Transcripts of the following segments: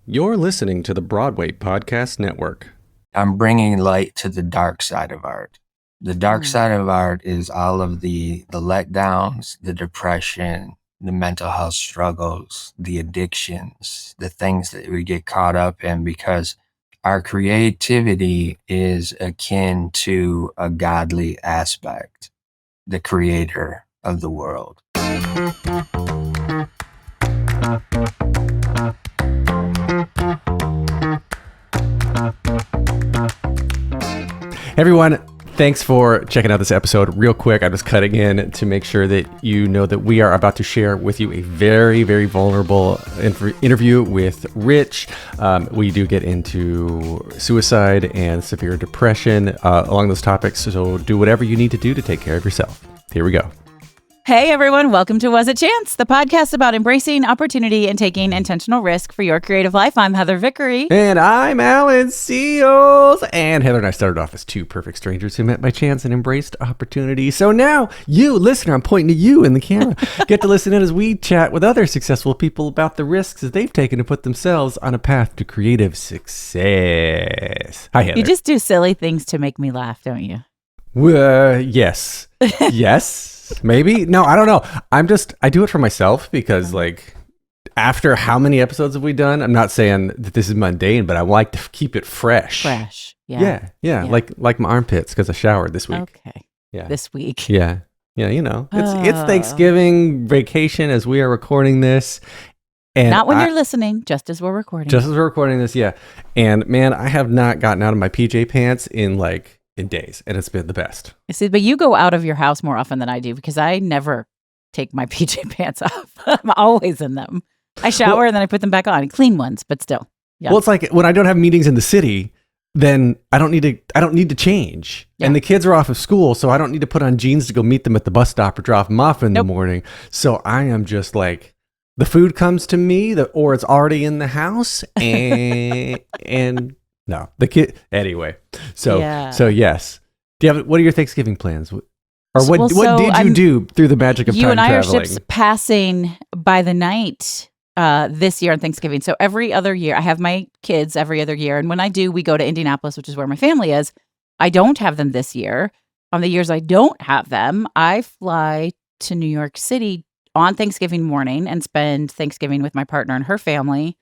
You're listening to the Broadway Podcast Network. I'm bringing light to the dark side of art. The dark side of art is all of the letdowns, the depression, the mental health struggles, the addictions, the things that we get caught up in because our creativity is akin to a godly aspect, the creator of the world. Hey everyone, thanks for checking out this episode. Real quick, I'm just cutting in to make sure that you know that we are about to share with you a very, very vulnerable interview with Rich. We do get into suicide and severe depression along those topics, so do whatever you need to do to take care of yourself. Here we go. Hey everyone, welcome to Was It Chance, the podcast about embracing opportunity and taking intentional risk for your creative life. I'm Heather Vickery. And I'm Alan Seals. And Heather and I started off as two perfect strangers who met by chance and embraced opportunity. So now you, listener, I'm pointing to you in the camera, get to listen in as we chat with other successful people about the risks that they've taken to put themselves on a path to creative success. Hi, Heather. You just do silly things to make me laugh, don't you? Yes. Yes. Maybe. No, I don't know. I do it for myself because after how many episodes have we done? I'm not saying that this is mundane, but I like to keep it fresh. Yeah. Yeah. Like my armpits because I showered this week. Okay. Yeah. This week. Yeah. Yeah. You know, it's Thanksgiving vacation as we are recording this. And not when you're listening, just as we're recording. Just as we're recording this. Yeah. And man, I have not gotten out of my PJ pants in days, and it's been the best. See, but you go out of your house more often than I do because I never take my PJ pants off. I'm always in them. I shower and then I put them back on, clean ones, but still. Yeah. Well, it's like when I don't have meetings in the city, then I don't need to change. Yeah. And the kids are off of school, so I don't need to put on jeans to go meet them at the bus stop or drop them off in the morning. So I am just like, the food comes to me, or it's already in the house, and no, the kid. Anyway, so yes. What are your Thanksgiving plans? Or what did you do through the magic of time traveling? You and I are ships passing by the night this year on Thanksgiving. So every other year, I have my kids every other year. And when I do, we go to Indianapolis, which is where my family is. I don't have them this year. On the years I don't have them, I fly to New York City on Thanksgiving morning and spend Thanksgiving with my partner and her family.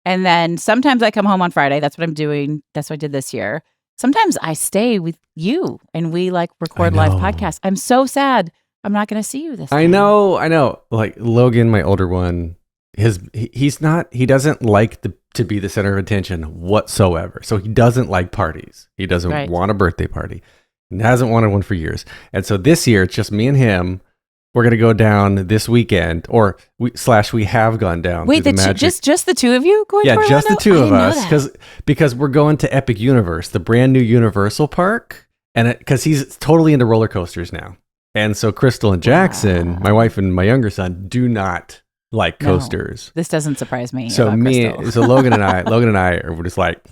And then sometimes I come home on Friday. That's what I'm doing. That's what I did this year. Sometimes I stay with you and we record live podcasts. I'm so sad I'm not going to see you this time. I know. Like Logan, my older one, he doesn't like to be the center of attention whatsoever. So he doesn't like parties. He doesn't want a birthday party. He hasn't wanted one for years. And so this year, it's just me and him. We're going to go down this weekend, we have gone down. Wait, just the two of you going to Orlando? Yeah, just the two of us. Because we're going to Epic Universe, the brand new Universal Park. And because he's totally into roller coasters now. And so Crystal and Jackson, my wife and my younger son, do not like coasters. This doesn't surprise me. So Logan and I are just like,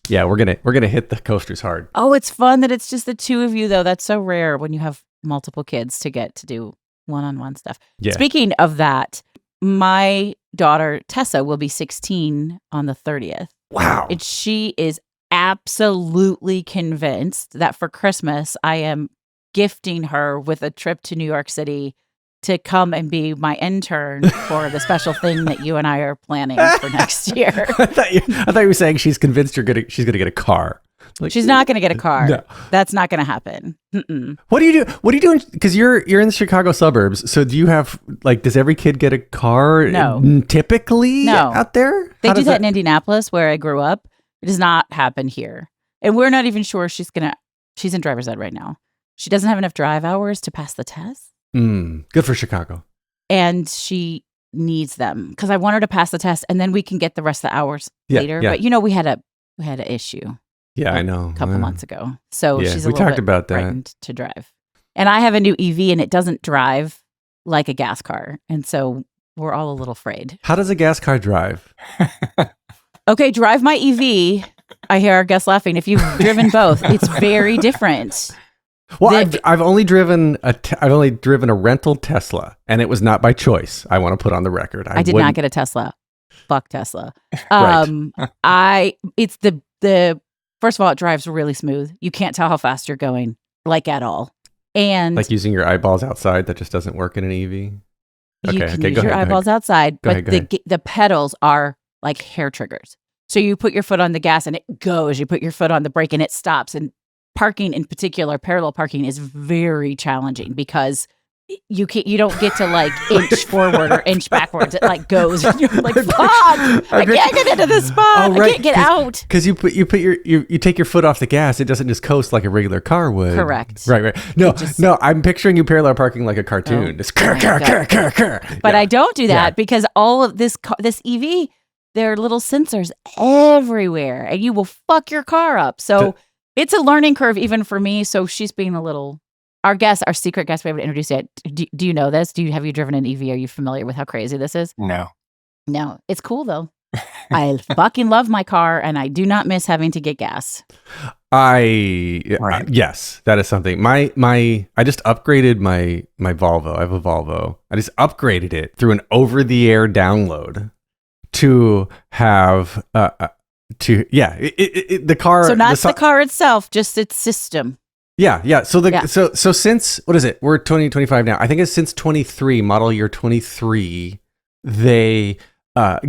yeah, we're gonna hit the coasters hard. Oh, it's fun that it's just the two of you though. That's so rare when you have multiple kids to get to do one-on-one stuff. Yeah. Speaking of that, my daughter Tessa will be 16 on the 30th. Wow. And she is absolutely convinced that for Christmas I am gifting her with a trip to New York City to come and be my intern for the special thing that you and I are planning for next year. I thought you were saying she's convinced she's gonna get a car. She's not going to get a car. No. That's not going to happen. Mm-mm. What do you do? What are you doing? Because you're in the Chicago suburbs. So do you have does every kid get a car? No. Typically out there? They do that in Indianapolis where I grew up. It does not happen here. And we're not even sure she's in driver's ed right now. She doesn't have enough drive hours to pass the test. Good for Chicago. And she needs them because I want her to pass the test and then we can get the rest of the hours later. Yeah. But we had an issue. Yeah, I know. A couple months ago. So she's a we little talked bit about that. frightened to drive. And I have a new EV and it doesn't drive like a gas car. And so we're all a little afraid. How does a gas car drive? Okay, drive my EV. I hear our guests laughing. If you've driven both, it's very different. Well, I've only driven a rental Tesla, and it was not by choice. I want to put on the record. I did not get a Tesla. fuck Tesla. Right. It's the first of all, it drives really smooth. You can't tell how fast you're going, like at all. And Like using your eyeballs outside, that just doesn't work in an EV. you Okay, can go use your ahead, eyeballs outside, Go but ahead. the pedals are like hair triggers. So you put your foot on the gas and it goes. You put your foot on the brake and it stops. And parking in particular, parallel parking is very challenging because you don't get to like inch forward or inch backwards. It like goes. And you're like, fuck! I can't get into this spot. Oh, right, I can't get out. Because you take your foot off the gas, it doesn't just coast like a regular car would. Correct. Right. No, I'm picturing you parallel parking like a cartoon. Just But I don't do that because all of this EV, there are little sensors everywhere, and you will fuck your car up. So it's a learning curve even for me. So she's being a little. Our secret guest, we haven't introduced yet. Do you know this? Have you driven an EV? Are you familiar with how crazy this is? No. It's cool though. I fucking love my car, and I do not miss having to get gas. Yes, that is something. I just upgraded my Volvo. I have a Volvo. I just upgraded it through an over-the-air download to have the car. So not the car itself, just its system. Yeah. So so since, what is it? We're 2025 now. I think it's since 23, model year 23, they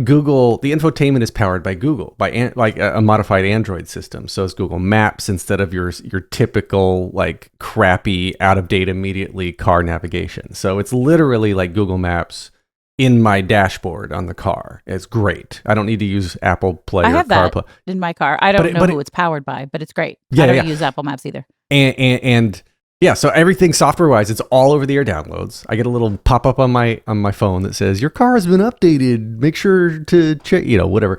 Google, the infotainment is powered by Google, by a modified Android system. So it's Google Maps instead of your typical like crappy out of date immediately car navigation. So it's literally like Google Maps in my dashboard on the car. It's great. I don't need to use Apple Play I or have that CarPlay in my car. I don't know who it's powered by, but it's great. I don't use Apple Maps either. And yeah, so everything software-wise, it's all over-the-air downloads. I get a little pop-up on my phone that says, your car has been updated. Make sure to check, whatever.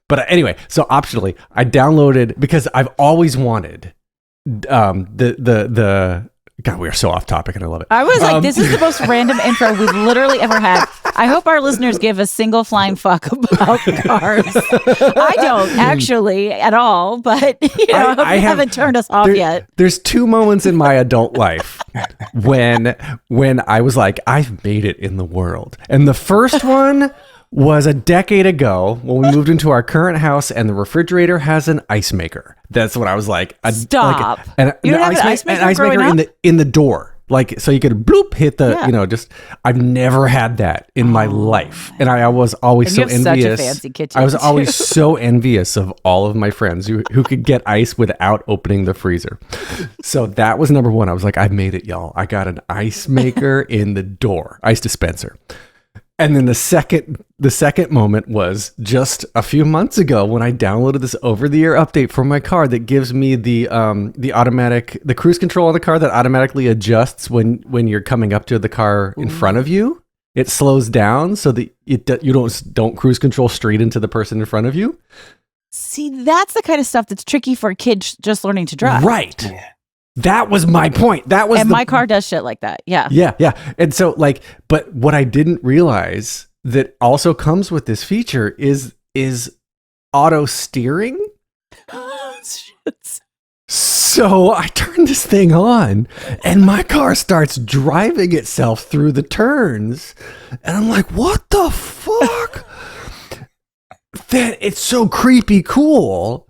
But anyway, so optionally, I downloaded, because I've always wanted the God, we are so off topic, and I love it. I was like, this is the most random intro we've literally ever had. I hope our listeners give a single flying fuck about cars. I don't actually at all, but I haven't turned us off yet. There's two moments in my adult life when I was like, I've made it in the world. And the first one was a decade ago when we moved into our current house and the refrigerator has an ice maker. That's what I was like. Stop. And you don't have an ice maker in the door. Like, so you could bloop, hit the, I've never had that in my life. And I was always so envious. Such a fancy kitchen. I was always so envious of all of my friends who could get ice without opening the freezer. So that was number one. I was like, I've made it, y'all. I got an ice maker in the door, ice dispenser. And then the second moment was just a few months ago when I downloaded this over-the-air update for my car that gives me the cruise control on the car that automatically adjusts when you're coming up to the car in front of you. It slows down so that you don't cruise control straight into the person in front of you. See, that's the kind of stuff that's tricky for kids just learning to drive. Right. Yeah. That was my point. My car does shit like that. Yeah. Yeah. And so but what I didn't realize that also comes with this feature is auto steering. So I turn this thing on and my car starts driving itself through the turns. And I'm like, what the fuck? That it's so creepy cool.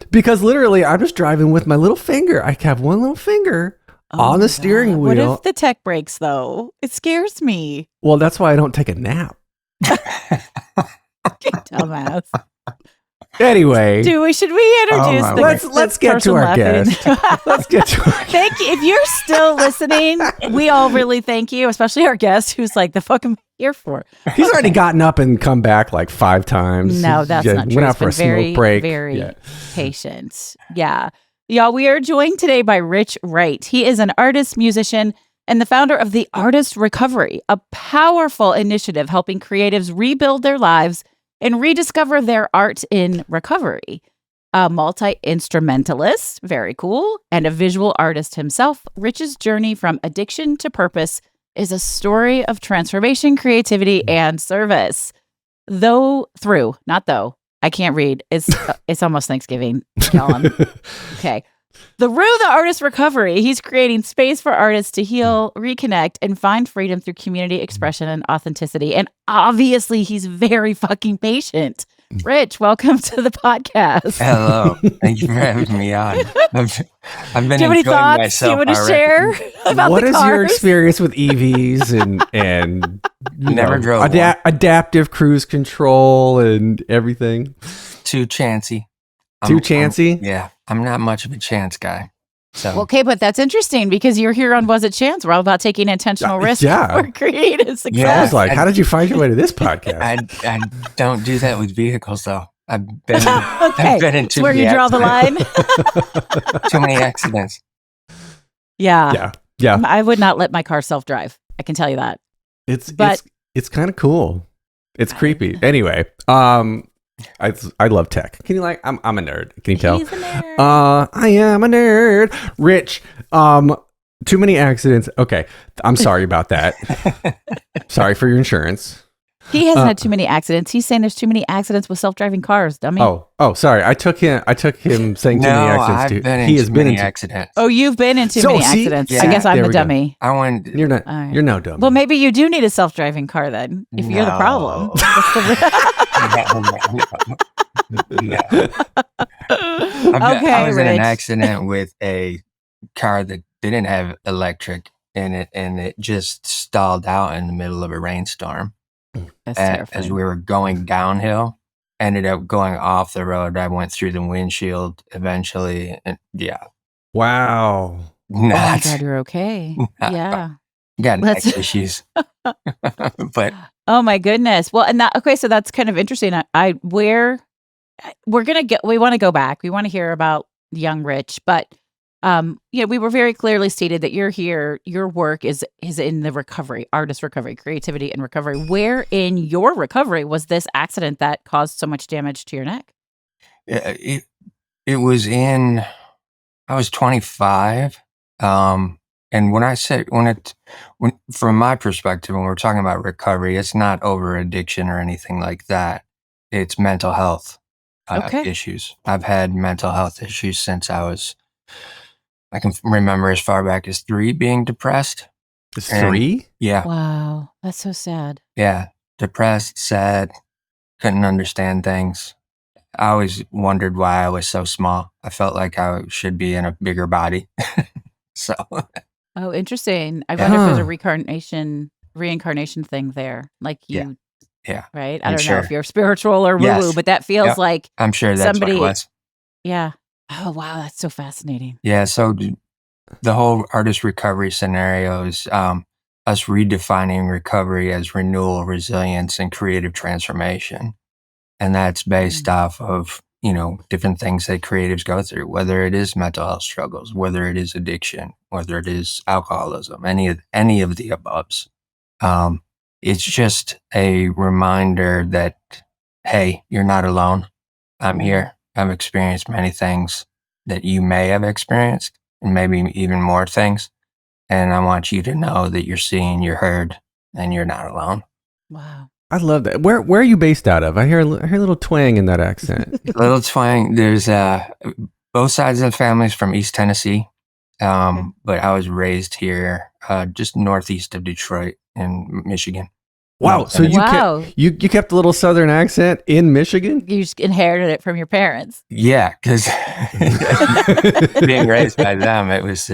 Because literally, I'm just driving with my little finger. I have one little finger on the steering wheel. What if the tech breaks, though? It scares me. Well, that's why I don't take a nap. Dumbass. Anyway, should we introduce let's get to our guest. Let's get to our guest. Thank you. If you're still listening, we all really thank you, especially our guest who's like, the fuck am I here for? He's already gotten up and come back like 5 times. No, that's not true. Went out for a smoke break. Very patient. Yeah. Y'all, we are joined today by Rich Wright. He is an artist, musician, and the founder of The Artist Recovery, a powerful initiative helping creatives rebuild their lives and rediscover their art in recovery. A multi-instrumentalist, very cool, and a visual artist himself, Rich's journey from addiction to purpose is a story of transformation, creativity, and service. I can't read. It's almost Thanksgiving, y'all. Okay. Through the artist recovery, he's creating space for artists to heal, reconnect, and find freedom through community expression and authenticity. And obviously, he's very fucking patient. Rich, welcome to the podcast. Hello. Thank you for having me on. I've been Do you have any enjoying thoughts myself you want to already. share about What the is cars? your experience with EVs and you Never know, drove one. adaptive cruise control and everything? Too chancy. Too chancy? Yeah. I'm not much of a chance guy. So Well, okay, but that's interesting because you're here on Was It Chance? We're all about taking intentional risk yeah. for creative success. Yeah. I was like, how did you find your way to this podcast? I don't do that with vehicles though. I've been Okay, I've been in it's too where many you draw the line. too many accidents. Yeah. Yeah. I would not let my car self-drive. I can tell you that. But- It's kind of cool. It's creepy. Anyway, I love tech. Can you I'm a nerd. Can you tell? He's a nerd. I am a nerd. Rich, too many accidents. Okay. I'm sorry about that. Sorry for your insurance. He hasn't had too many accidents. He's saying there's too many accidents with self-driving cars, dummy. Oh, sorry. I took him saying too many accidents I've too. been in He has too been many in accidents. Oh, you've been in too So, many see? accidents. Yeah. I guess I'm There the we go. dummy. I wanted You're not. All right. You're no dumb. Well, maybe you do need a self-driving car then, if you're the problem. No. I was in an Rich. accident with a car that didn't have electric in it, and it just stalled out in the middle of a rainstorm. That's As terrifying. we were going downhill, ended up going off the road. I went through the windshield eventually, and yeah, Wow. Oh my not, God, you're okay. not Yeah. got neck Let's- issues. But Oh my goodness. Well, and that okay, so that's kind of interesting. We want to go back. We want to hear about young Rich, but we were very clearly stated that you're here, your work is in the recovery, artist recovery, creativity and recovery. Where in your recovery was this accident that caused so much damage to your neck? it was I was 25. And from my perspective, when we're talking about recovery, it's not over addiction or anything like that. It's mental health Okay. issues. I've had mental health issues since I can remember as far back as 3 being depressed. It's And- 3? Yeah. Wow. That's so sad. Yeah. Depressed, sad, couldn't understand things. I always wondered why I was so small. I felt like I should be in a bigger body. So, Oh, interesting. I wonder if there's a Huh. reincarnation thing there. Like you, yeah, right? I I'm don't know if sure. you're spiritual or woo-woo, Yes. but that feels Yep. like, I'm sure that's Somebody- what it was. yeah. Oh, wow. That's so fascinating. Yeah, so the whole artist recovery scenario is us redefining recovery as renewal, resilience, and creative transformation. And that's based off of, different things that creatives go through, whether it is mental health struggles, whether it is addiction, whether it is alcoholism, any of the aboves. It's just a reminder that, hey, you're not alone. I'm here. I've experienced many things that you may have experienced, and maybe even more things. And I want you to know that you're seen, you're heard, and you're not alone. Wow. I love that. Where are you based out of? I hear a little twang in that accent. Little twang. There's both sides of the family's from East Tennessee, but I was raised here, just northeast of Detroit in Michigan. Wow. So you Wow. kept you kept a little southern accent in Michigan? You just inherited it from your parents. Yeah, because being raised by them, it was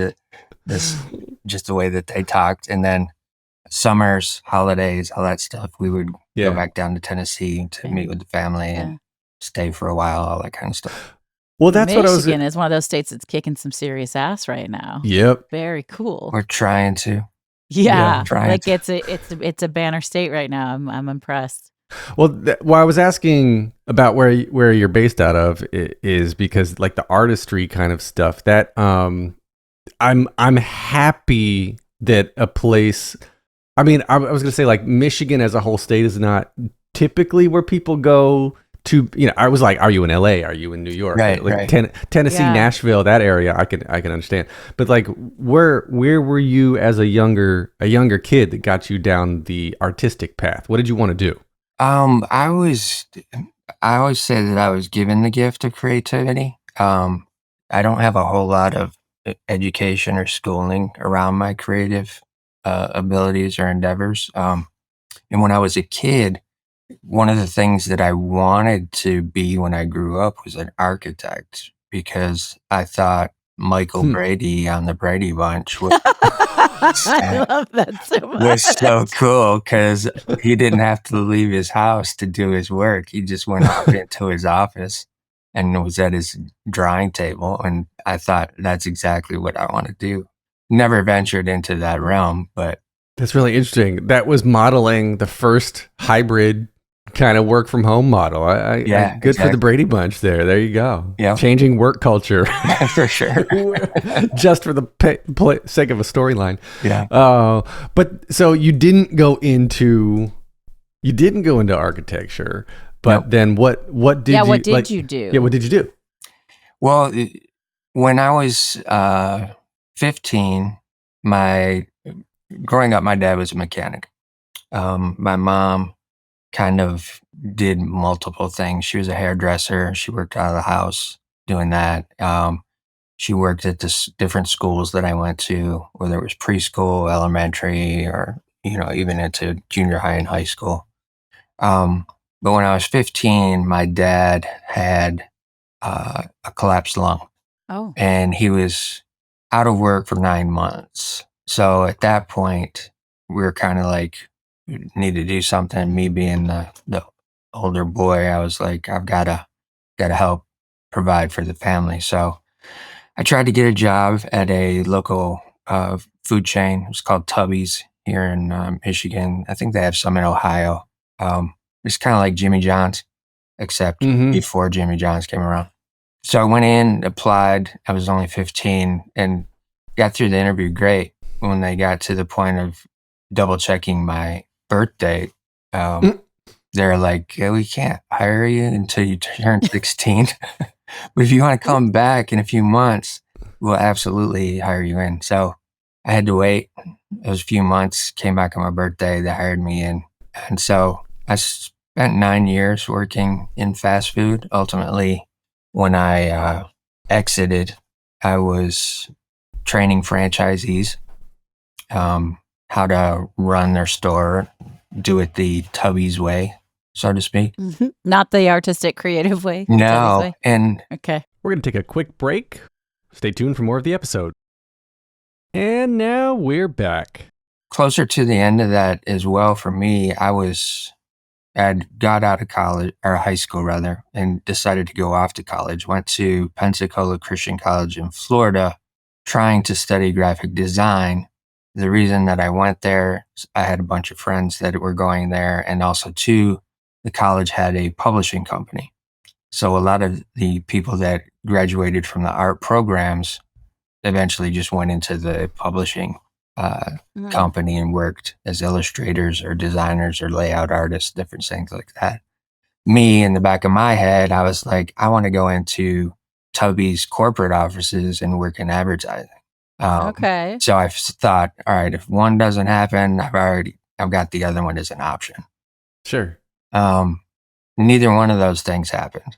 this just the way that they talked, and then summers, holidays, all that stuff. We would go back down to Tennessee to meet with the family and stay for a while, all that kind of stuff. Well, that's what I was. Michigan is one of those states that's kicking some serious ass right now. Yep. Very cool. We're trying to. Yeah, trying like to. it's a banner state right now. I'm impressed. Well, I was asking about where you're based out of is because like the artistry kind of stuff that I'm happy that a place. I mean, I was gonna say like Michigan as a whole state is not typically where people go to. I was like, are you in LA? Are you in New York? Right, like right. Tennessee, Yeah. Nashville, that area, I can understand. But like, where were you as a younger kid that got you down the artistic path? What did you want to do? I always say that I was given the gift of creativity. I don't have a whole lot of education or schooling around my creative abilities or endeavors. And when I was a kid, one of the things that I wanted to be when I grew up was an architect because I thought Michael Brady on the Brady Bunch I love that so much. was so cool because he didn't have to leave his house to do his work. He just went out into his office and was at his drawing table. And I thought that's exactly what I want to do. Never ventured into that realm, but That's really interesting. That was modeling the first hybrid kind of work from home model. Yeah, good for the Brady Bunch there. There you go. Yeah. Changing work culture. for sure. Just for the sake of a storyline. Yeah. But so you didn't go into architecture, but Nope. then what did you what did you do? Yeah, what did you do? Well, when I was 15, growing up, my dad was a mechanic. My mom kind of did multiple things. She was a hairdresser. She worked out of the house doing that. She worked at different schools that I went to, whether it was preschool, elementary, or even into junior high and high school. But when I was 15, my dad had a collapsed lung. Oh. And he was out of work for 9 months. So at that point, we were kind of like, we need to do something. Me being the older boy, I was like, I've got to help provide for the family. So I tried to get a job at a local food chain. It was called Tubby's here in Michigan. I think they have some in Ohio. It's kind of like Jimmy John's, except before Jimmy John's came around. So I went in, applied. I was only 15 and got through the interview great. When they got to the point of double checking my birth date, they're like, we can't hire you until you turn 16. But if you want to come back in a few months, we'll absolutely hire you in. So I had to wait. It was a few months, came back on my birthday. They hired me in. And so I spent 9 years working in fast food. Ultimately, when I exited, I was training franchisees how to run their store, do it the Tubby's way, so to speak. Not the artistic, creative way. No. Way. And okay. We're going to take a quick break. Stay tuned for more of the episode. And now we're back. Closer to the end of that as well for me, I'd got out of college, or high school rather, and decided to go off to college. Went to Pensacola Christian College in Florida, trying to study graphic design. The reason that I went there, I had a bunch of friends that were going there, and also too, the college had a publishing company. So a lot of the people that graduated from the art programs eventually just went into the publishing company and worked as illustrators or designers or layout artists, different things like that. Me, in the back of my head, I was like, I want to go into Tubby's corporate offices and work in advertising. Okay. So I thought, all right, if one doesn't happen, I've got the other one as an option. Sure. Neither one of those things happened.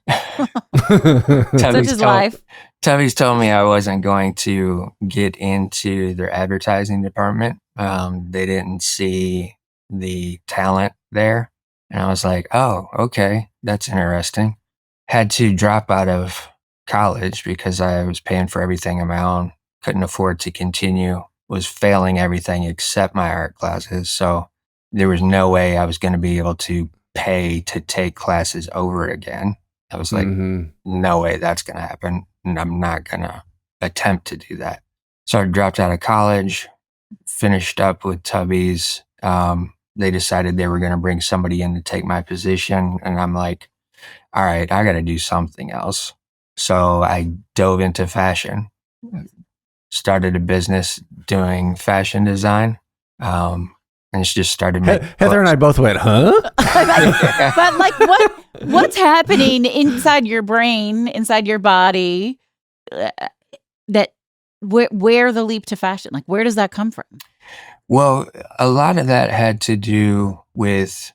Such is life. Tubby's told me I wasn't going to get into their advertising department. They didn't see the talent there. And I was like, oh, okay, that's interesting. Had to drop out of college because I was paying for everything on my own. Couldn't afford to continue. Was failing everything except my art classes. So there was no way I was going to be able to pay to take classes over again. I was like, no way that's going to happen. And I'm not going to attempt to do that. So I dropped out of college, finished up with Tubby's. They decided they were going to bring somebody in to take my position. And I'm like, all right, I got to do something else. So I dove into fashion, started a business doing fashion design. And it's just started making Heather and I both went, huh? But like what's happening inside your brain, inside your body, that where the leap to fashion? Like, where does that come from? Well, a lot of that had to do with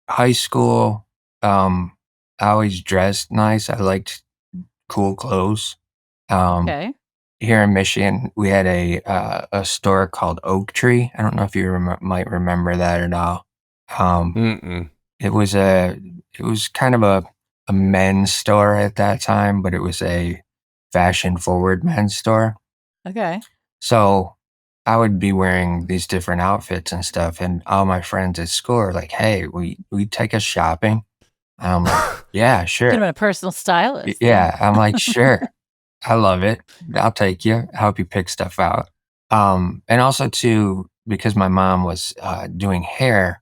high school. I always dressed nice. I liked cool clothes. Okay. Here in Michigan, we had a store called Oak Tree. I don't know if you might remember that at all. It was kind of a men's store at that time, but it was a fashion forward men's store. Okay. So I would be wearing these different outfits and stuff, and all my friends at school are like, "Hey, we take us shopping." And I'm like, "Yeah, Could have sure." been a personal stylist. Yeah, I'm like, "Sure, I love it. I'll take you. Help you pick stuff out." And also too, because my mom was doing hair,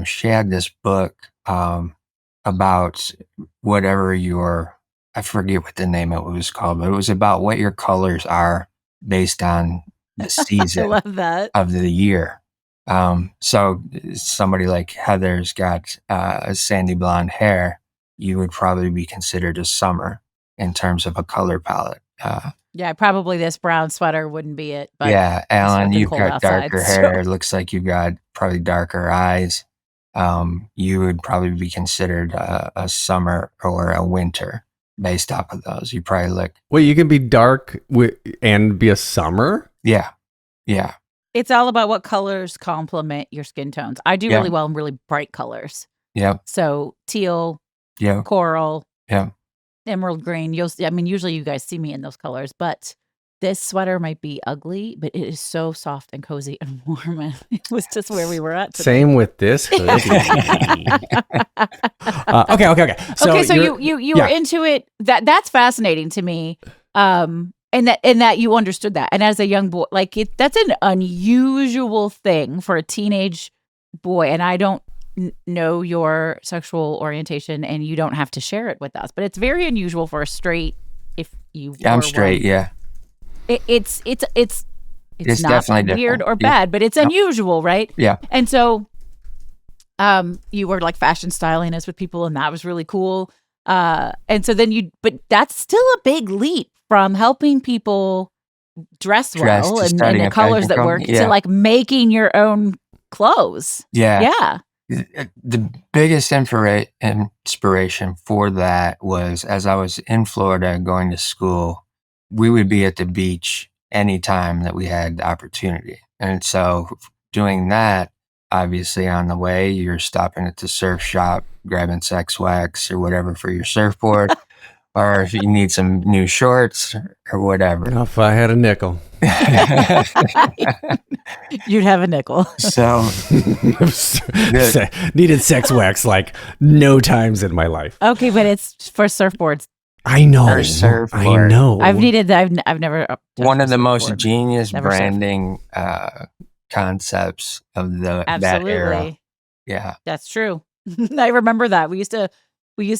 she had this book about whatever I forget what the name of it was called, but it was about what your colors are based on the I season love that. of the year. So somebody like Heather's got a sandy blonde hair, you would probably be considered a summer in terms of a color palette. Yeah, probably this brown sweater wouldn't be it. But Yeah, Alan, fucking you've cold got outside, darker so- hair. It looks like you've got probably darker eyes. You would probably be considered a summer or a winter based off of those. You probably look, Wait, you can be dark and be a summer? yeah. It's all about what colors complement your skin tones. I do Yeah. really well in really bright colors. Yep. So teal, Yeah. coral, Yeah. emerald green. Usually you guys see me in those colors, but this sweater might be ugly, but it is so soft and cozy and warm. And it was just where we were at today. Same with this hoodie. Okay. So you're- you were into it. That's fascinating to me. And that you understood that. And as a young boy, like that's an unusual thing for a teenage boy. And I don't know your sexual orientation, and you don't have to share it with us. But it's very unusual for a straight. If you, I'm were straight. one. Yeah. It's It's not definitely weird different. or Yeah. bad, but it's unusual, right? Yeah. And so, you were like fashion styling us with people, and that was really cool. And so then but that's still a big leap from helping people dress well to and starting the a colors fashion that work company. to Yeah. like making your own clothes. Yeah. Yeah. The biggest inspiration for that was as I was in Florida going to school, we would be at the beach anytime that we had the opportunity. And so doing that, obviously on the way, you're stopping at the surf shop, grabbing sex wax or whatever for your surfboard, or if you need some new shorts or whatever. If I had a nickel. You'd have a nickel. So Needed sex wax like no times in my life. Okay, but it's for surfboards. I know. Or surfboard. I know. I've never touched one a of the most surfboard. genius Never surfed. branding concepts of that era. Absolutely. Yeah. That's true. I remember that. We used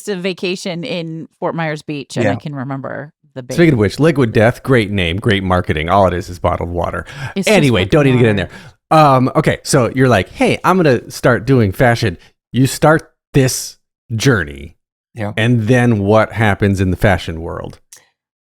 to vacation in Fort Myers Beach, and Yeah. I can remember the big. Speaking of which, Liquid Death, great name, great marketing. All it is bottled water. It's just Anyway, fucking don't need to get in water. there. Okay, so you're like, hey, I'm gonna start doing fashion. You start this journey, Yeah. and then what happens in the fashion world?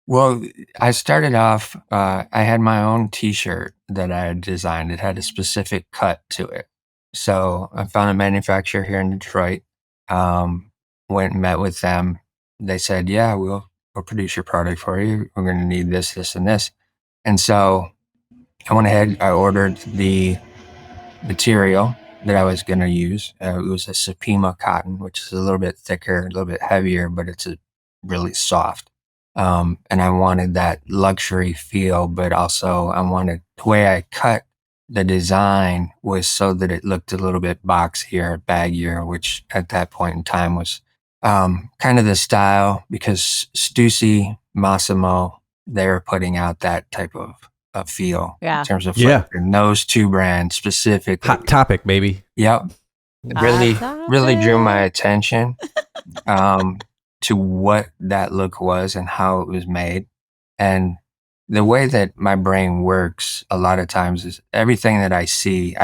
Well, I started off, I had my own t-shirt that I had designed. It had a specific cut to it. So I found a manufacturer here in Detroit, went and met with them. They said, yeah, we'll produce your product for you. We're going to need this, this, and this. And so I went ahead, I ordered the material that I was going to use. It was a Supima cotton, which is a little bit thicker, a little bit heavier, but it's really soft. And I wanted that luxury feel, but also I wanted the way I cut the design was so that it looked a little bit boxier, baggier, which at that point in time was kind of the style because Stussy, Massimo, they were putting out that type of feel Yeah. in terms of Yeah. flavor. And those two brands specifically. Hot Topic, baby. Yep. Really drew my attention to what that look was and how it was made. And the way that my brain works a lot of times is everything that I see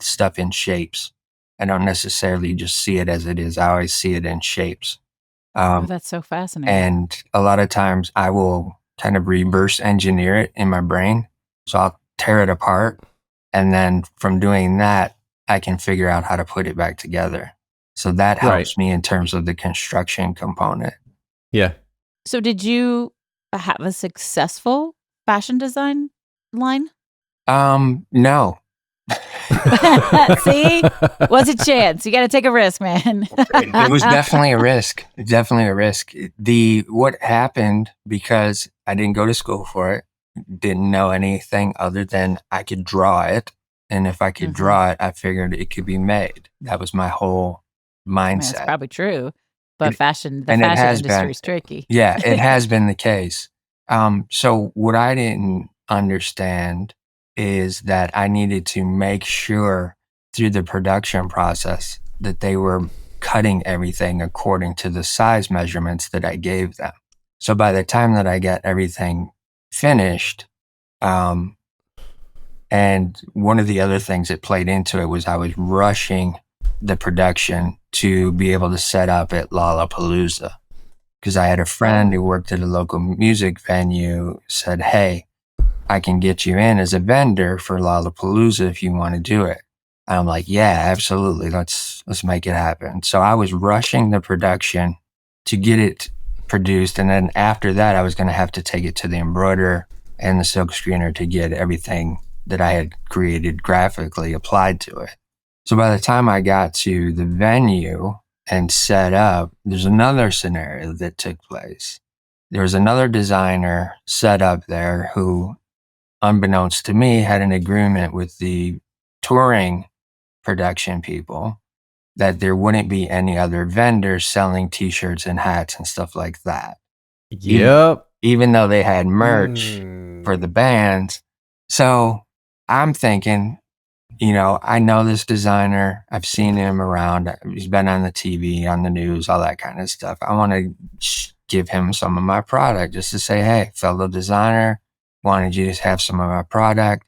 stuff in shapes. I don't necessarily just see it as it is. I always see it in shapes. Oh, that's so fascinating. And a lot of times I will kind of reverse engineer it in my brain. So I'll tear it apart. And then from doing that, I can figure out how to put it back together. So that helps me in terms of the construction component. Yeah. So did you have a successful fashion design line? No. See? What's a chance? You got to take a risk, man. It was definitely a risk. Definitely a risk. What happened, because I didn't go to school for it, didn't know anything other than I could draw it. And if I could draw it, I figured it could be made. That was my whole mindset. That's probably true. But the fashion industry is tricky. Yeah, it has been the case. So what I didn't understand is that I needed to make sure through the production process that they were cutting everything according to the size measurements that I gave them. So by the time that I got everything finished, and one of the other things that played into it was I was rushing the production to be able to set up at Lollapalooza, because I had a friend who worked at a local music venue, said, hey, I can get you in as a vendor for Lollapalooza if you want to do it. And I'm like, yeah, absolutely. Let's make it happen. So I was rushing the production to get it produced. And then after that, I was going to have to take it to the embroiderer and the silk screener to get everything that I had created graphically applied to it. So by the time I got to the venue and set up, there's another scenario that took place. There was another designer set up there who, unbeknownst to me, had an agreement with the touring production people that there wouldn't be any other vendors selling t-shirts and hats and stuff like that. Yep. Even though they had merch for the bands. So I'm thinking, I know this designer. I've seen him around. He's been on the TV, on the news, all that kind of stuff. I want to give him some of my product just to say, hey, fellow designer, wanted you to have some of my product.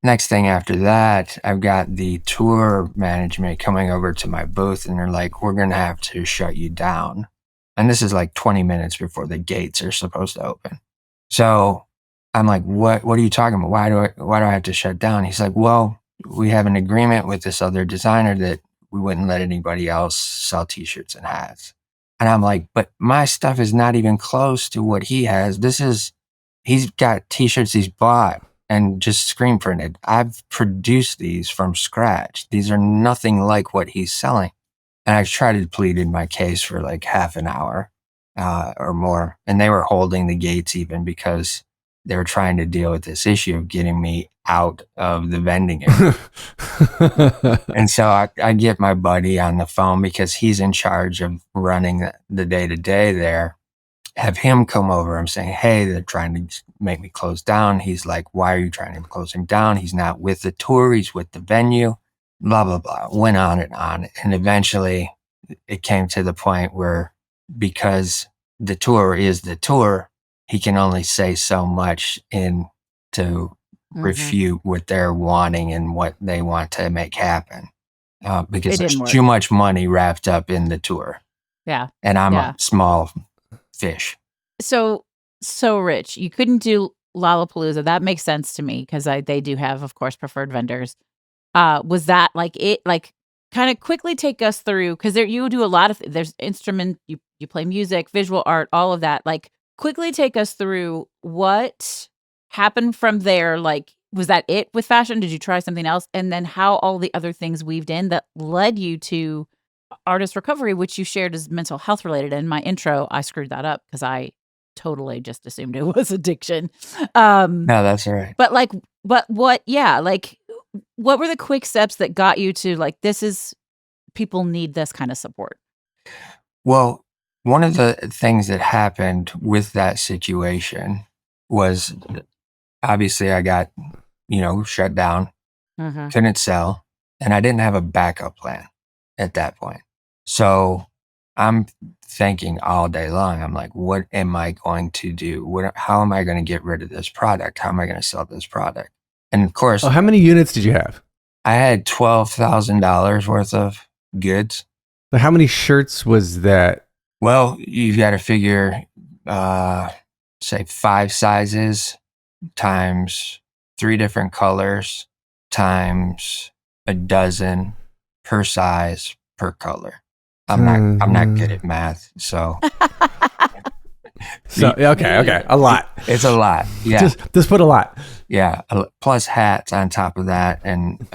Next thing after that, I've got the tour management coming over to my booth, and they're like, we're going to have to shut you down. And this is like 20 minutes before the gates are supposed to open. So I'm like, what are you talking about? Why do I have to shut down? He's like, well, we have an agreement with this other designer that we wouldn't let anybody else sell t-shirts and hats. And I'm like, but my stuff is not even close to what he has. He's got t-shirts he's bought and just screen printed. I've produced these from scratch. These are nothing like what he's selling. And I tried to plead in my case for like half an hour or more. And they were holding the gates even because they were trying to deal with this issue of getting me out of the vending area. And so I get my buddy on the phone because he's in charge of running the day-to-day there. Have him come over. I'm saying, hey, they're trying to make me close down. He's like, why are you trying to close him down? He's not with the tour. He's with the venue. Blah, blah, blah. Went on and on. And eventually it came to the point where, because the tour is the tour, he can only say so much to refute what they're wanting and what they want to make happen. Because there's too much money wrapped up in the tour. Yeah. And I'm a small fish. So Rich, you couldn't do Lollapalooza. That makes sense to me because they do have, of course, preferred vendors. Was that kind of quickly take us through, because you do a lot of there's instrument, you play music, visual art, all of that. Like, quickly take us through what happened from there. Like, was that it with fashion? Did you try something else? And then how all the other things weaved in that led you to artist recovery, which you shared as mental health related. In my intro, I screwed that up because I totally just assumed it was addiction. No, that's all right. But what were the quick steps that got you to people need this kind of support? Well, one of the things that happened with that situation was, obviously I got, shut down, couldn't sell, and I didn't have a backup plan at that point. So I'm thinking all day long, I'm like, what am I going to do? How am I going to get rid of this product? How am I going to sell this product? And of course, how many units did you have? I had $12,000 worth of goods. But how many shirts was that? Well, you've got to figure, say 5 sizes times 3 different colors times a dozen per size per color. I'm not good at math, so So okay, a lot. It's a lot. Yeah. Just put a lot. Yeah. Plus hats on top of that and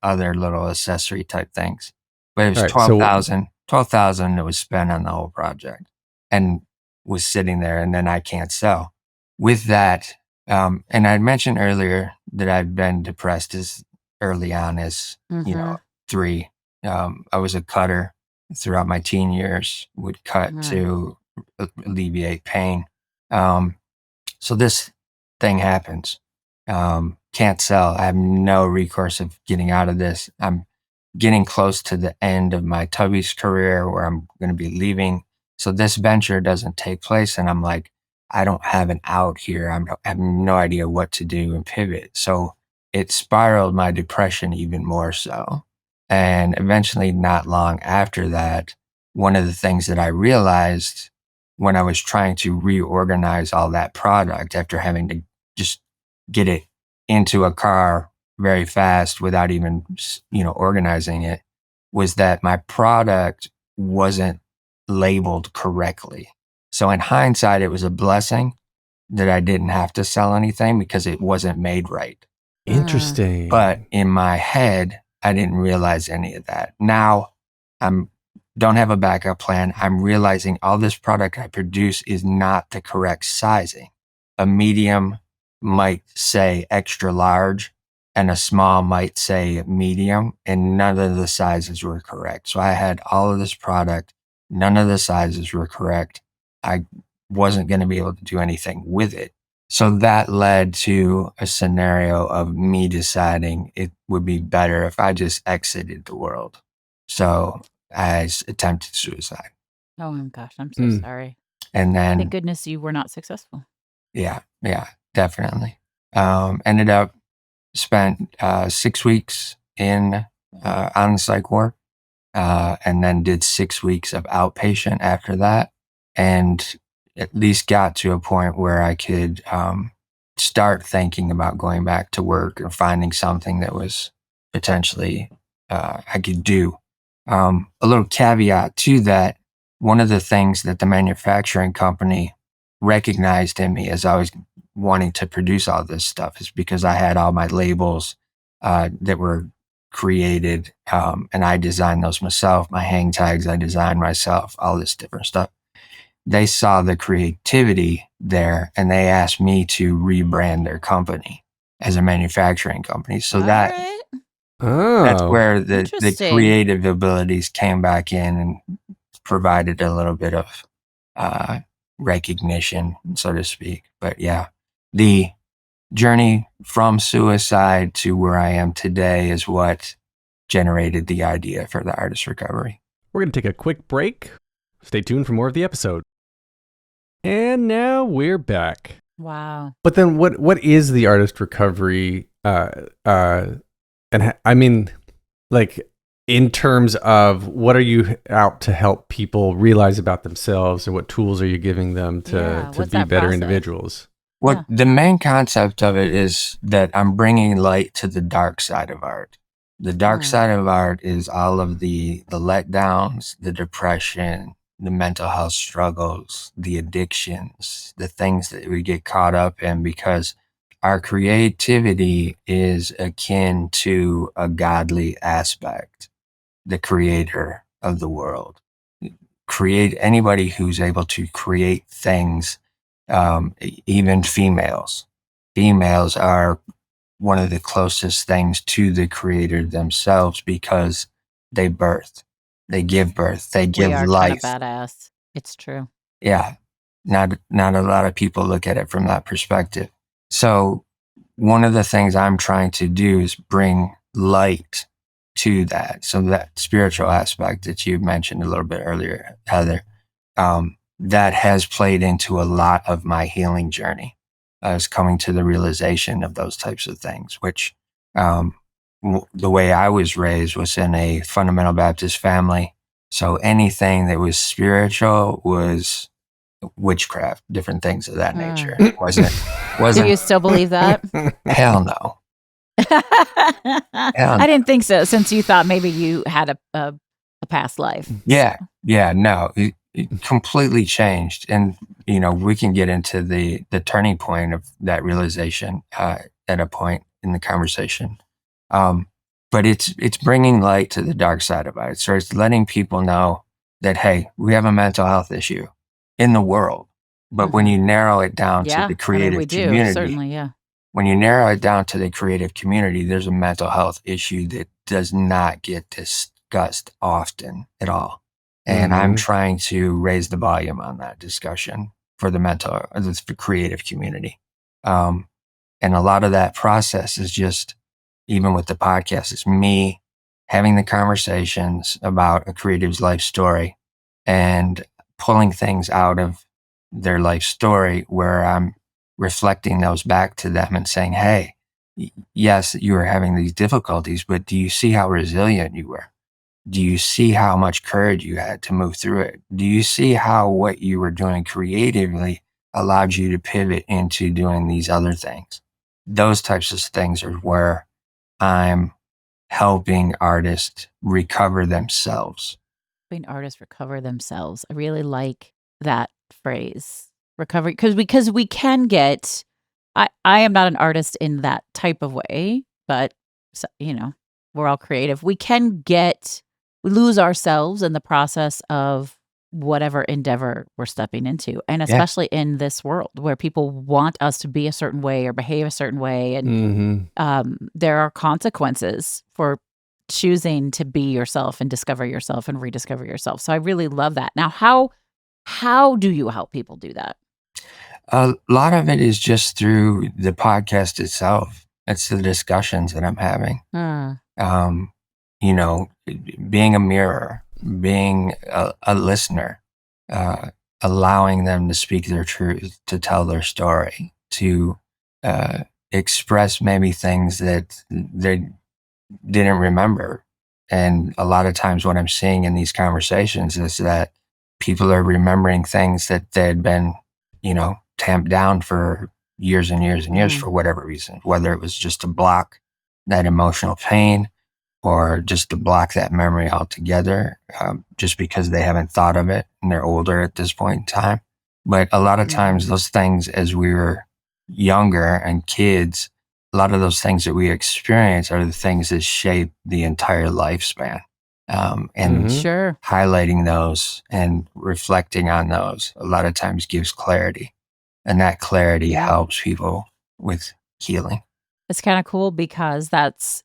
other little accessory type things. But it was All right, $12,000 that was spent on the whole project and was sitting there, and then I can't sell. With that, and I mentioned earlier that I've been depressed as early on as, 3. I was a cutter throughout my teen years, would cut to alleviate pain. So this thing happens. Can't sell. I have no recourse of getting out of this. I'm getting close to the end of my Tubby's career where I'm going to be leaving. So this venture doesn't take place. And I'm like, I don't have an out here. I have no idea what to do and pivot. So it spiraled my depression even more so. And eventually, not long after that, one of the things that I realized when I was trying to reorganize all that product after having to just get it into a car very fast without even, organizing it, was that my product wasn't labeled correctly. So in hindsight, it was a blessing that I didn't have to sell anything because it wasn't made right. Interesting. But in my head, I didn't realize any of that. Now don't have a backup plan. I'm realizing all this product I produce is not the correct sizing. A medium might say extra large and a small might say medium, and none of the sizes were correct. So I had all of this product. None of the sizes were correct. I wasn't going to be able to do anything with it. So that led to a scenario of me deciding it would be better if I just exited the world. So I attempted suicide. Oh my gosh, I'm so sorry. And then, thank goodness you were not successful. Yeah, definitely. Ended up spent 6 weeks on the psych ward, and then did 6 weeks of outpatient after that, and at least got to a point where I could start thinking about going back to work or finding something that was potentially I could do. A little caveat to that, one of the things that the manufacturing company recognized in me as I was wanting to produce all this stuff is because I had all my labels that were created, and I designed those myself. My hang tags I designed myself, all this different stuff. They saw the creativity there, and they asked me to rebrand their company as a manufacturing company. So that's where the creative abilities came back in and provided a little bit of recognition, so to speak. But yeah, the journey from suicide to where I am today is what generated the idea for the artist recovery. We're going to take a quick break. Stay tuned for more of the episode. And now we're back. Wow. But then what is the artist recovery? And I mean, like, in terms of what are you out to help people realize about themselves, and what tools are you giving them to be better individuals? Well, the main concept of it is that I'm bringing light to the dark side of art. The dark side of art is all of the letdowns, the depression, the mental health struggles, the addictions, the things that we get caught up in because our creativity is akin to a godly aspect, the creator of the world. Anybody who's able to create things, even females. Females are one of the closest things to the creator themselves because they birth. They give birth. They give life. Kind of badass. It's true. Yeah. Not a lot of people look at it from that perspective. So one of the things I'm trying to do is bring light to that. So that spiritual aspect that you mentioned a little bit earlier, Heather, that has played into a lot of my healing journey. I was coming to the realization of those types of things, which the way I was raised was in a fundamental Baptist family. So anything that was spiritual was witchcraft, different things of that nature. Wasn't. Do you still believe that? Hell no. I didn't think so, since you thought maybe you had a past life. Yeah, no. completely changed. And, we can get into the turning point of that realization at a point in the conversation. But it's bringing light to the dark side of it. So it's letting people know that, hey, we have a mental health issue in the world. But when you narrow it down to the creative we do, community, certainly, yeah. when you narrow it down to the creative community, there's a mental health issue that does not get discussed often at all. And I'm trying to raise the volume on that discussion for the creative community. And a lot of that process is just, even with the podcast, it's me having the conversations about a creative's life story and pulling things out of their life story where I'm reflecting those back to them and saying, hey, yes, you were having these difficulties, but do you see how resilient you were? Do you see how much courage you had to move through it? Do you see how what you were doing creatively allowed you to pivot into doing these other things? Those types of things are where I'm helping artists recover themselves. Helping artists recover themselves. I really like that phrase, recovery, because we can get, I am not an artist in that type of way, but we're all creative. We can lose ourselves in the process of whatever endeavor we're stepping into. And especially in this world where people want us to be a certain way or behave a certain way. And there are consequences for choosing to be yourself and discover yourself and rediscover yourself. So I really love that. Now, how do you help people do that? A lot of it is just through the podcast itself. It's the discussions that I'm having. Being a mirror, being a listener, allowing them to speak their truth, to tell their story, to express maybe things that they didn't remember. And a lot of times what I'm seeing in these conversations is that people are remembering things that they had been, tamped down for years and years and years for whatever reason, whether it was just to block that emotional pain or just to block that memory altogether, just because they haven't thought of it and they're older at this point in time. But a lot of times those things, as we were younger and kids, a lot of those things that we experience are the things that shape the entire lifespan. And highlighting those and reflecting on those a lot of times gives clarity. And that clarity helps people with healing. It's kind of cool because that's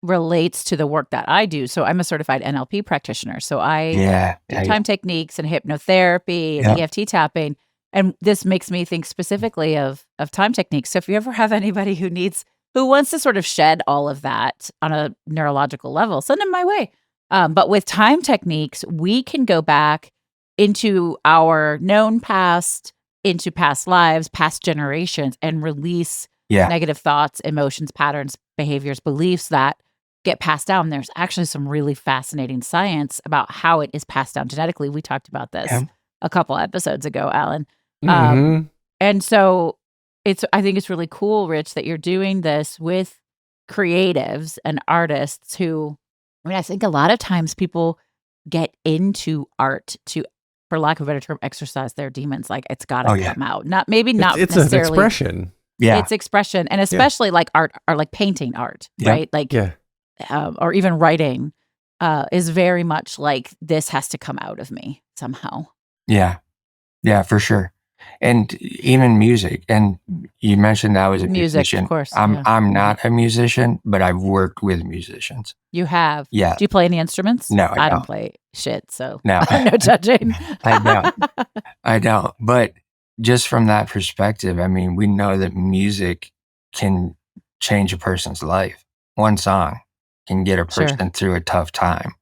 relates to the work that I do. So I'm a certified NLP practitioner. So I do time techniques and hypnotherapy and EFT tapping. And this makes me think specifically of time techniques. So if you ever have anybody who wants to sort of shed all of that on a neurological level, send them my way. But with time techniques, we can go back into our known past, into past lives, past generations, and release negative thoughts, emotions, patterns, behaviors, beliefs that get passed down. There's actually some really fascinating science about how it is passed down genetically. We talked about this a couple episodes ago, Alan. And so I think it's really cool, Rich, that you're doing this with creatives and artists who, I think a lot of times people get into art to, for lack of a better term, exercise their demons. Like it's got to come out. Not it's necessarily. It's an expression. Yeah. It's expression. And especially like art or like painting art, right? Like, or even writing is very much like this has to come out of me somehow. Yeah. Yeah, for sure. And even music. And you mentioned that I was a musician. Of course. I'm not a musician, but I've worked with musicians. You have? Yeah. Do you play any instruments? No, I don't play shit, so no, no judging. I don't. But just from that perspective, I mean, we know that music can change a person's life. One song can get a person through a tough time.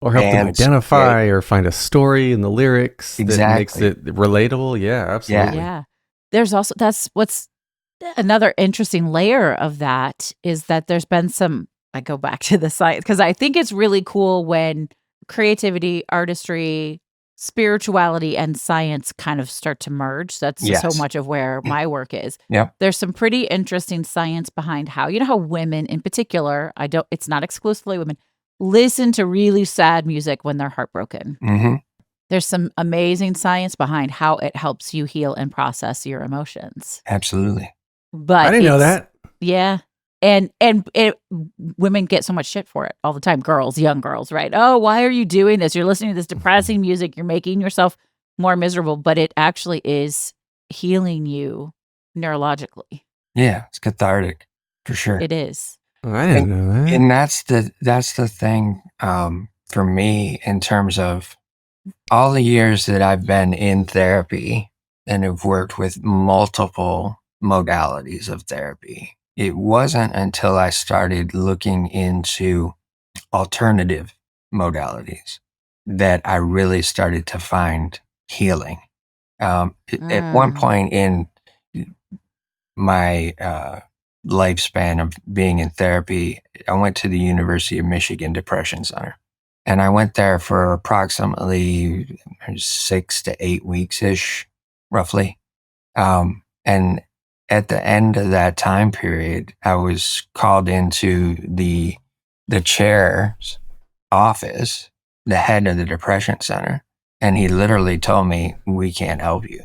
Or help them identify or find a story in the lyrics that makes it relatable. Yeah, absolutely. Yeah. There's also, that's what's another interesting layer of that is that there's been I go back to the science, because I think it's really cool when creativity, artistry, spirituality, and science kind of start to merge. That's so much of where my work is. Yeah. There's some pretty interesting science behind how women in particular, it's not exclusively women, listen to really sad music when they're heartbroken. Mm-hmm. There's some amazing science behind how it helps you heal and process your emotions. Absolutely. But I didn't know that. Yeah. Women get so much shit for it all the time. Girls, young girls, right? Oh, why are you doing this? You're listening to this depressing music. You're making yourself more miserable, but it actually is healing you neurologically. Yeah, it's cathartic for sure. It is. Oh, I didn't know that. And that's the thing for me in terms of all the years that I've been in therapy and have worked with multiple modalities of therapy. It wasn't until I started looking into alternative modalities that I really started to find healing. At one point in my lifespan of being in therapy, I went to the University of Michigan Depression Center. And I went there for approximately 6 to 8 weeks-ish, roughly. And at the end of that time period, I was called into the chair's office, the head of the depression center, and he literally told me, "We can't help you.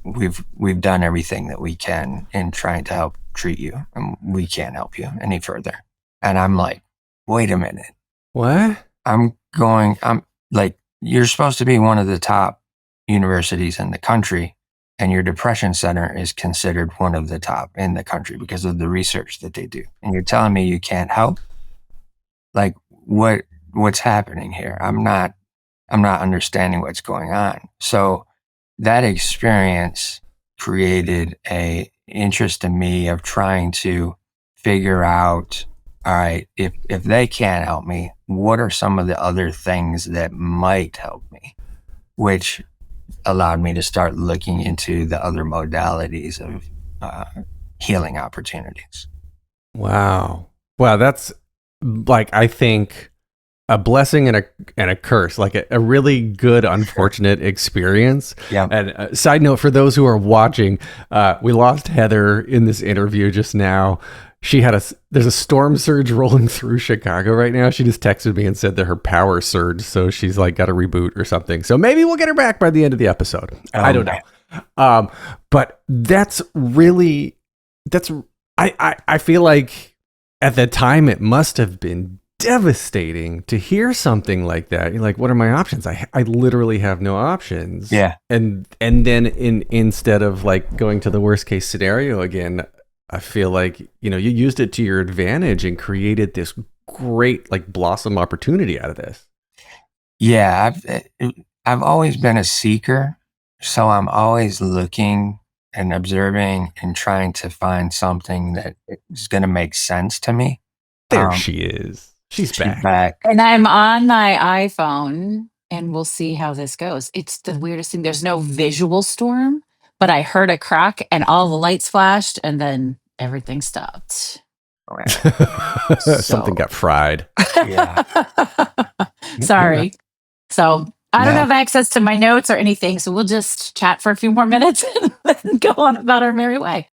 We've done everything that we can in trying to help treat you, and we can't help you any further." And I'm like, wait a minute. What? I'm like, you're supposed to be one of the top universities in the country, and your depression center is considered one of the top in the country because of the research that they do. And you're telling me you can't help? Like, what's happening here? I'm not understanding what's going on. So that experience created a interest in me of trying to figure out, all right, if they can't help me, what are some of the other things that might help me? Which allowed me to start looking into the other modalities of healing opportunities. Wow. That's like, I think, a blessing and a curse, like a really good, unfortunate experience. Yeah. And side note, for those who are watching, we lost Heather in this interview just now. There's a storm surge rolling through Chicago right now. She just texted me and said that her power surged, so she's like got a reboot or something. So maybe we'll get her back by the end of the episode. I don't know. But I feel like at the time it must have been devastating to hear something like that. You're like, what are my options? I literally have no options. Yeah. And then instead of like going to the worst case scenario again, I feel like, you used it to your advantage and created this great like blossom opportunity out of this. Yeah, I've always been a seeker, so I'm always looking and observing and trying to find something that is going to make sense to me. There she is. She's back. And I'm on my iPhone, and we'll see how this goes. It's the weirdest thing. There's no visual storm, but I heard a crack and all the lights flashed, and then everything stopped. Something got fried. Yeah. Sorry. So I don't have access to my notes or anything, so we'll just chat for a few more minutes and go on about our merry way.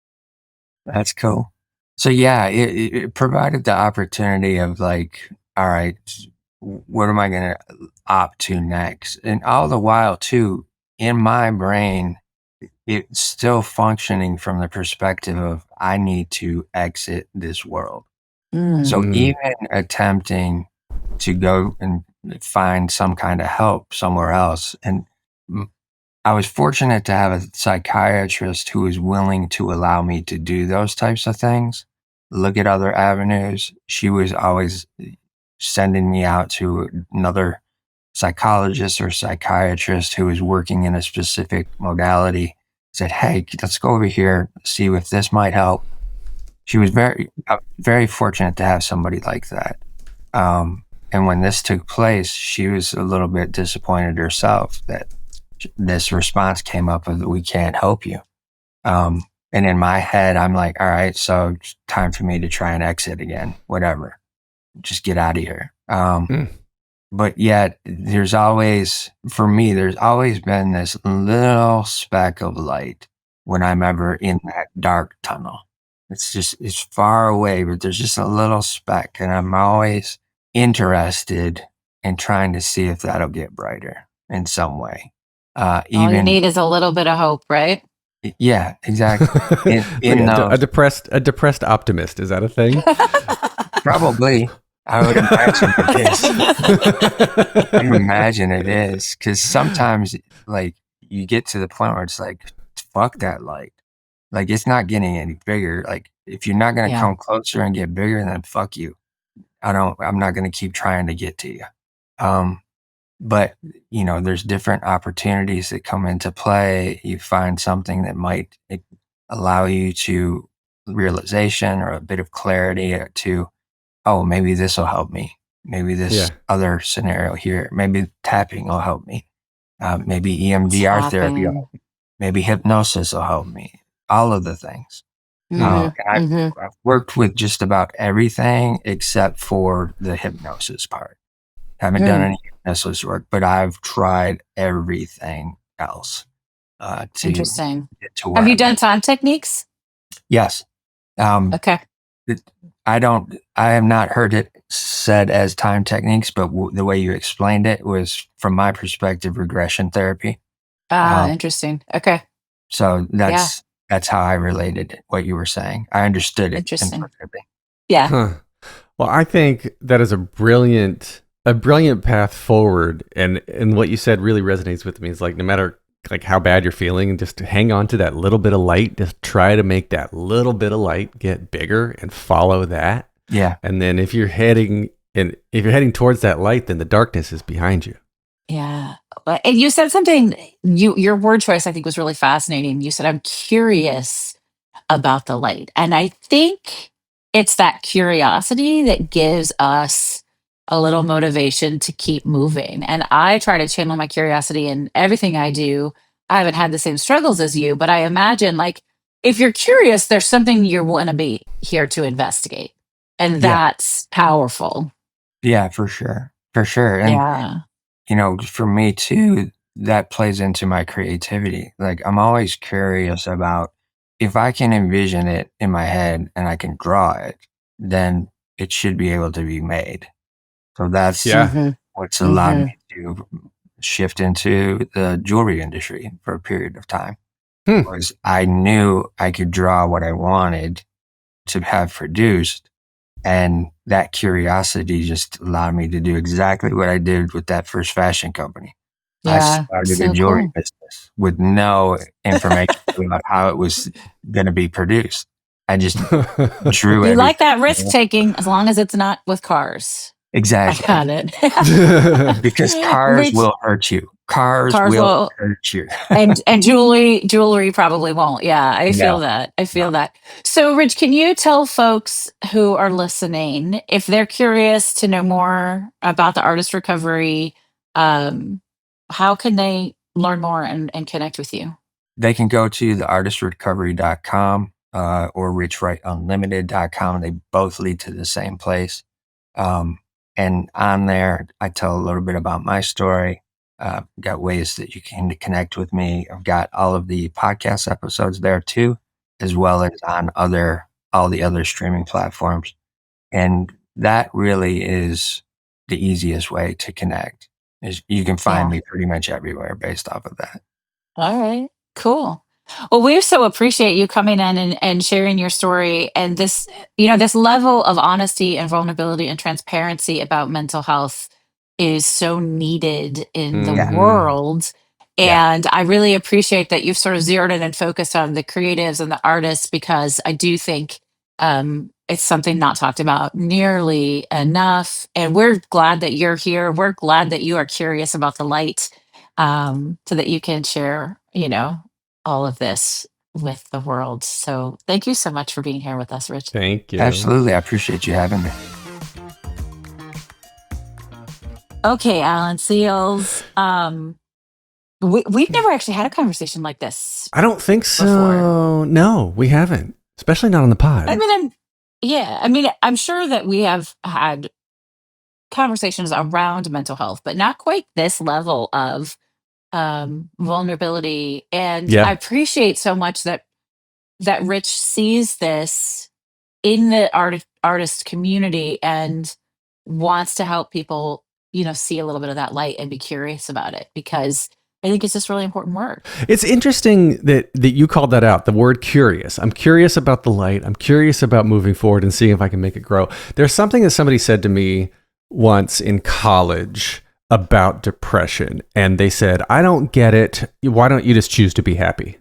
That's cool. So yeah, it provided the opportunity of like, all right, what am I going to opt to next? And all the while too, in my brain, it's still functioning from the perspective of I need to exit this world. So even attempting to go and find some kind of help somewhere else. And I was fortunate to have a psychiatrist who was willing to allow me to do those types of things, look at other avenues. She was always sending me out to another psychologist or psychiatrist who was working in a specific modality. Said, hey, let's go over here, see if this might help. She was very fortunate to have somebody like that. And when this took place, she was a little bit disappointed herself that this response came up of, we can't help you. And in my head, I'm like, all right, so it's time for me to try and exit again, whatever. Just get out of here. But yet there's always been this little speck of light when I'm ever in that dark tunnel. It's far away, but there's just a little speck. And I'm always interested in trying to see if that'll get brighter in some way. All you need is a little bit of hope, right? Yeah, exactly. A depressed optimist. Is that a thing? Probably. I would imagine it is. I would imagine it is. Because sometimes, like, you get to the point where it's like, fuck that light. Like, it's not getting any bigger. Like, if you're not going to come closer and get bigger, then fuck you. I'm not going to keep trying to get to you. But, there's different opportunities that come into play. You find something that might allow you to realization or a bit of clarity to, oh, maybe this will help me. Maybe this other scenario here. Maybe tapping will help me. Maybe EMDR therapy will help me. Maybe hypnosis will help me. All of the things. I've worked with just about everything except for the hypnosis part. Haven't done any hypnosis work, but I've tried everything else. Interesting. To have you done time techniques? Yes. Okay. I have not heard it said as time techniques, but the way you explained it was, from my perspective, regression therapy. Interesting. Okay. So that's how I related what you were saying. I understood it. Interesting. Yeah. Huh. Well, I think that is a brilliant path forward, and what you said really resonates with me. It's like, no matter like how bad you're feeling, just hang on to that little bit of light. Just try to make that little bit of light get bigger and follow that. Yeah. And then if you're heading towards that light, then the darkness is behind you. Yeah. And you said something, your word choice, I think, was really fascinating. You said, I'm curious about the light. And I think it's that curiosity that gives us a little motivation to keep moving. And I try to channel my curiosity in everything I do. I haven't had the same struggles as you, but I imagine, like, if you're curious, there's something you want to be here to investigate. And that's powerful. Yeah, for sure. For sure. And, for me too, that plays into my creativity. Like, I'm always curious about, if I can envision it in my head and I can draw it, then it should be able to be made. So that's what's allowed me to shift into the jewelry industry for a period of time. Was I knew I could draw what I wanted to have produced, and that curiosity just allowed me to do exactly what I did with that first fashion company. I started a jewelry business with no information about how it was going to be produced. I just drew it. You like that risk taking, as long as it's not with cars. Exactly. I got it. Because cars will hurt you. Cars will hurt you. and jewelry probably won't. Yeah, I feel that. I feel that. So, Rich, can you tell folks who are listening, if they're curious to know more about the artist recovery, how can they learn more and connect with you? They can go to theartistrecovery.com or richwrightunlimited.com. They both lead to the same place. And on there, I tell a little bit about my story. Got ways that you can connect with me. I've got all of the podcast episodes there too, as well as on all the other streaming platforms. And that really is the easiest way to connect. You can find me pretty much everywhere based off of that. All right, cool. Well, we so appreciate you coming in and sharing your story, and this level of honesty and vulnerability and transparency about mental health is so needed in the world. And I really appreciate that you've sort of zeroed in and focused on the creatives and the artists, because I do think it's something not talked about nearly enough. And we're glad that you're here. We're glad that you are curious about the light, so that you can share, all of this with the world. So thank you so much for being here with us, Rich. Thank you. Absolutely. I appreciate you having me. Okay, Alan Seals. We've never actually had a conversation like this. I don't think so. Before. No, we haven't. Especially not on the pod. I'm sure that we have had conversations around mental health, but not quite this level of vulnerability. And I appreciate so much that Rich sees this in the artist community and wants to help people, see a little bit of that light and be curious about it, because I think it's just really important work. It's interesting that you called that out, the word curious. I'm curious about the light. I'm curious about moving forward and seeing if I can make it grow. There's something that somebody said to me once in college about depression, and they said, I don't get it. Why don't you just choose to be happy?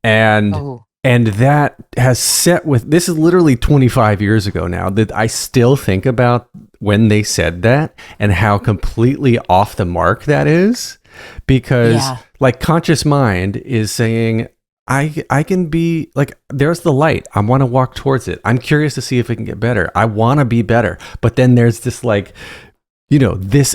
And that has set with, this is literally 25 years ago now, that I still think about when they said that and how completely off the mark that is. Because like conscious mind is saying, I can be like, there's the light. I want to walk towards it. I'm curious to see if it can get better. I want to be better. But then there's this like, this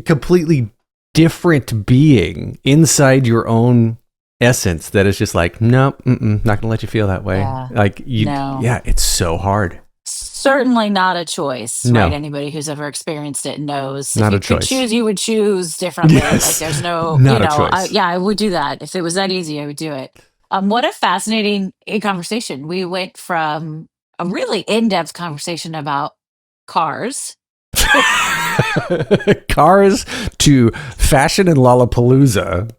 completely different being inside your own essence that is just like, nope, not going to let you feel that way. Like it's so hard. Certainly not a choice, right? Anybody who's ever experienced it knows. Not if a you could choice. choose, you would choose differently. Yes. Like there's no, not a choice. I would do that. If it was that easy, I would do it. What a fascinating conversation. We went from a really in-depth conversation about cars. Cars to fashion and Lollapalooza.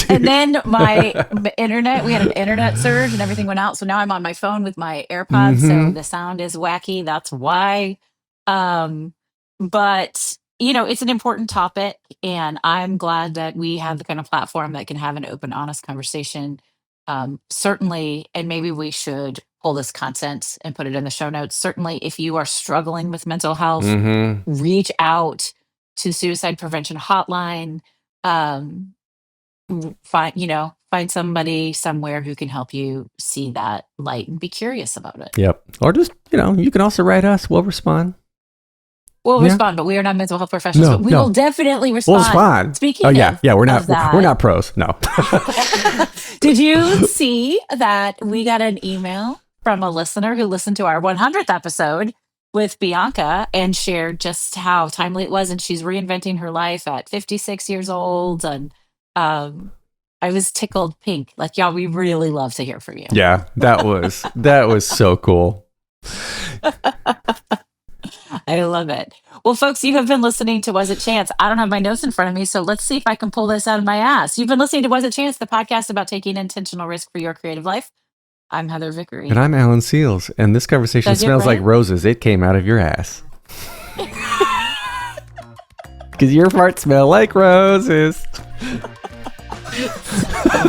And then my internet, we had an internet surge and everything went out. So now I'm on my phone with my AirPods. So the sound is wacky. That's why. But it's an important topic, and I'm glad that we have the kind of platform that can have an open, honest conversation. Certainly, and maybe we should pull this content and put it in the show notes. Certainly, if you are struggling with mental health, reach out to Suicide Prevention Hotline. Find somebody somewhere who can help you see that light and be curious about it. Yep. Or just, you can also write us. We'll respond. We'll respond, but we are not mental health professionals. But we will definitely respond. We'll respond. Speaking of we're not pros. No. Did you see that we got an email from a listener who listened to our 100th episode with Bianca and shared just how timely it was, and she's reinventing her life at 56 years old, and I was tickled pink. Like, y'all, we really love to hear from you. Yeah, that was so cool. I love it. Well, folks, you have been listening to Was It Chance? I don't have my notes in front of me, so let's see if I can pull this out of my ass. You've been listening to Was It Chance, the podcast about taking intentional risk for your creative life. I'm Heather Vickery. And I'm Alan Seals. And this conversation smells like roses. It came out of your ass. Because your farts smell like roses.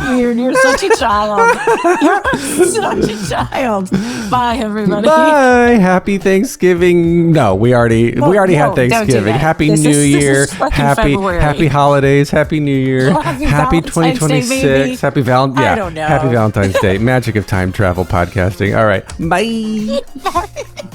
Weird. You're such a child. You're such a child. Bye, everybody. Bye. Happy Thanksgiving. No, we already had Thanksgiving. Happy New Year. Happy holidays. Happy New Year. Happy 2026. Happy Valentine's. I don't know. Happy Valentine's Day. Magic of time travel podcasting. All right. Bye. Bye.